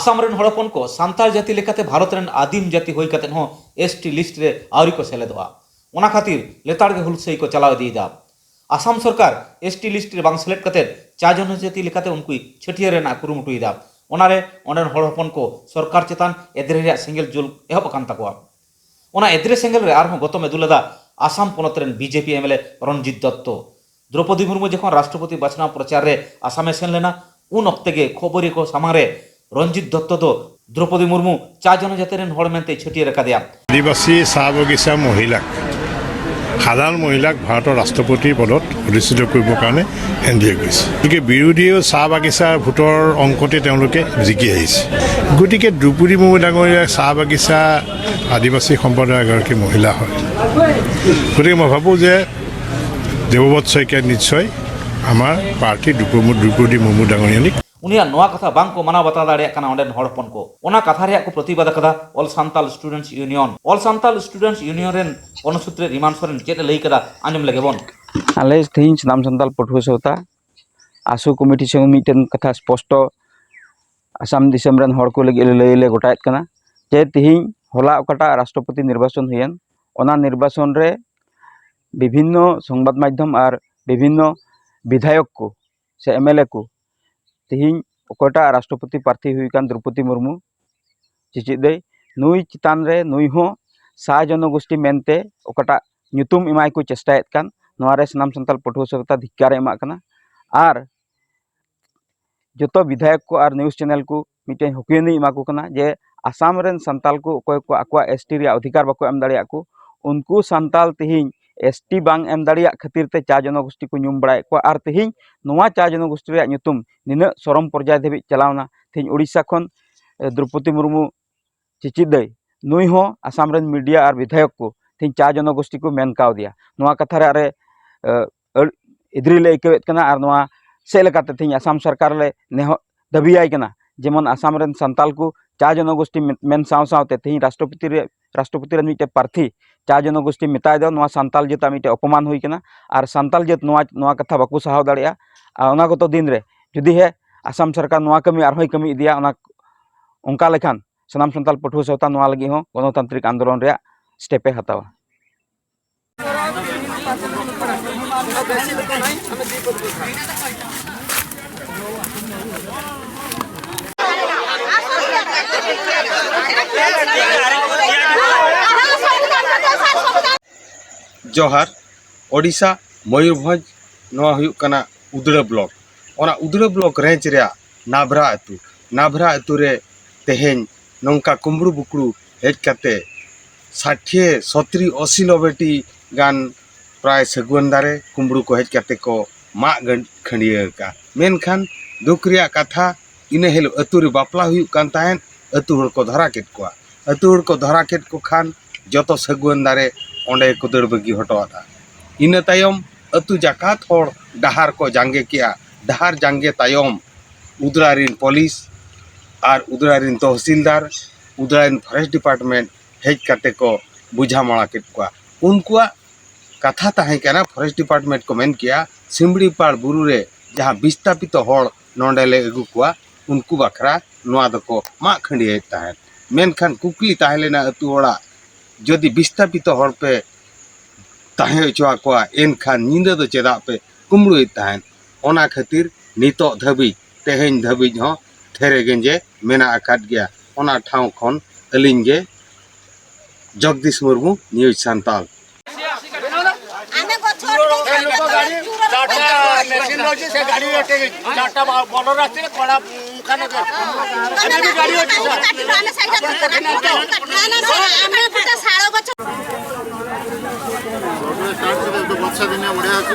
Assam rain हड़पन को सांताल जाति लेकाते Bharat rain आदिम जाति होई कते हो एसटी लिस्ट रे आवरी को सेलेदवा ओना खातिर लेताड़ के हुलसई को चलाव दीदा। आसाम सरकार एसटी लिस्ट रे बांग सेलेक्ट कते चा जनजाति लेकाते उनको छटिया रेना कुरुमुटुईदा ओनारे ओंडेन हड़ हपन को सरकार चेतान एदरे रे सेंगेल जुल एहब अकान ताकोआ। ओना एदरे सेंगेल रे आरहों गतमे दुलेदा आसाम पनत रेन बीजेपी एमएलए रंजित दत्त। द्रौपदी मुर्मू जखन राष्ट्रपति बाछनाव प्रचार रे आसामे सेन लेना उन अक्ते गे खबरी को सामांग रे रंजित दत्त दो द्रौपदी मुर्मू चा जनजाति रेन हड़ मेनते छटिया रकादिया। आदिवासी चाह बगिचा महिला সাধারণ মহিলাক ভাৰতৰ ৰাষ্ট্ৰপতিৰ পদত অধিষ্ঠিত কৰিবৰ কাৰণে এনডিএ গৈছে। গতিকে বিৰোধীয়েও চাহ বাগিচাৰ ভোটৰ অংকতে তেওঁলোকে জিকি আহিছে। গতিকে দ্ৰৌপদী মুৰ্মু ডাঙৰীয়া চাহ বাগিচা আদিবাসী সম্প্ৰদায়ৰ এগৰাকী মহিলা হয়। গতিকে মই ভাবোঁ যে দেৱব্ৰত শইকীয়া নিশ্চয় আমাৰ প্ৰাৰ্থী দ্ৰৌপদী মুৰ্মু ডাঙৰীয়ানিক उनिया नोआ कथा बांग को मना बता दाड़े काना ओंडेन हड़पन को ओना कथा रे को प्रतिबाद कदा ऑल सांताल स्टूडेंट्स यूनियन रेन अनुसूत्र रिमान सोरेन चेत लई कदा आंजम लगेबन आले थीन नाम सांताल पठुआ सौता आसु कमिटी संग मिटन कथा स्पष्ट आसाम दिसम रेन हड़ को लई गोटायत कना जे तिहिं होला ओकाटा राष्ट्रपति निर्वाचन हुयन ओना निर्वाचन रे विभिन्न संबाद माध्यम और विभिन्न विधायक को से एमएलए को तिहिं ओकटा राष्ट्रपति प्रार्थी हुईकान द्रौपदी मुर्मू चिचिदे नुई चितान रे नुई हो सा जनगोष्ठी मेनते ओकटा ᱧᱩᱛᱩᱢ इमाय को चेष्टायत कान नोआरे सनाम संताल पठुआ सभ्यता धिक्कार एमा काना आर जतो विधायक को और न्यूज चैनल को मिटे हुकियनी एमा को काना जे आसाम रेन संताल को ओकोय को आकवा एसटी रे अधिकार बाको एम दाड़िया को उनको संताल तिहिं एसटी बांग एम दाड़िया खातिर ते चा जनगोष्ठी को ᱧᱩᱢ बड़ाय को आर तिहिं नोआ चा जनगोष्ठी रे ᱧᱩᱛᱩᱢ निना सरम पर्याय धाबी चलावना तिहिं उड़ीसा खन द्रौपदी मुर्मू चिचिदे नुई हो आसाम रेन मीडिया और विधायक को तिहिं चा जनगोष्ठी को मेन काव दिया नोआ कथा रे आरे इद्री ले इकवेत कना आर नोआ से लेकाते तिहिं आसाम सरकार ले नेह दाबियाय कना जेमन आसाम रेन संताल को चा जनगोष्ठी मेन साव सावते तिहिं राष्ट्रपति रेन मिटे प्रार्थी चा जनगोष्ठी मिताय दो नोआ संताल जेता मिटे अपमान हुई कना आर संताल जेत नोआ कथा बाको साहाव दाड़िया ओना गतो दिन रे जुदी है आसाम सरकार नोआ कमी आरहोय कमी इदिया ओना ओंका लेखान सनाम संताल पठुआ सौता नोआ लगी हो गणतांत्रिक आंदोलन रे स्टेपे हतावा। जोहार ओडिशा मयूरभंज नोआ हुयुक कना उदड़ा ब्लॉक ओना उदड़ा ब्लॉक रेंज रे नाभरा अतु रे तेहेन नौका कुम्बड़ू बुकड़ू हेज कते 60 70 80 नोबेटी गान प्राय सगुन दारे कुम्बड़ू को हेज कते को माग खंडिया का मेनखान दुख रिया कथा इने हेल अतु रे बापला हुयुक कान ताहेन अतु हड़ को धरा केट कोआ अतु हड़ को धरा केट को खान जतो सगुन दारे ओंडे को दड़ बगी हटोआदा इन तायम अतु जाकात होड़ डहार को जांगे किया डहार जांगे तायम उदड़ा रिन पुलिस और उदड़ा रिन तहसीलदार उदड़ा रिन फॉरेस्ट डिपार्टमेंट हेज कते को बुझा माड़ा केट कोआ उनकुआ कथा ताहें केना फॉरेस्ट डिपार्टमेंट को मेन किया सिमड़ीपाड़ बुरु रे जहां विस्थापित होड़ नोंडे ले अगु कोआ उनको बखरा नोआ दको मा खंडिये ताहें मेनखान कुकली ताहेलेना अतु होड़ा जदि विस्थापित होड़ पे ताहें अचुआ कोआ एनखान नींदा दो चेदा पे कुमड़ुई ताहें ओना खातिर नितो धाबी तेहेन धाबी हो थेरे गेंजे मेना आकाद गया ओना ठाव खन अलिंग गे जगदीश मुर्मू न्यूज सांताल। ବର୍ଷା ଦିନେ ବଢ଼ିଆ ଅଛି।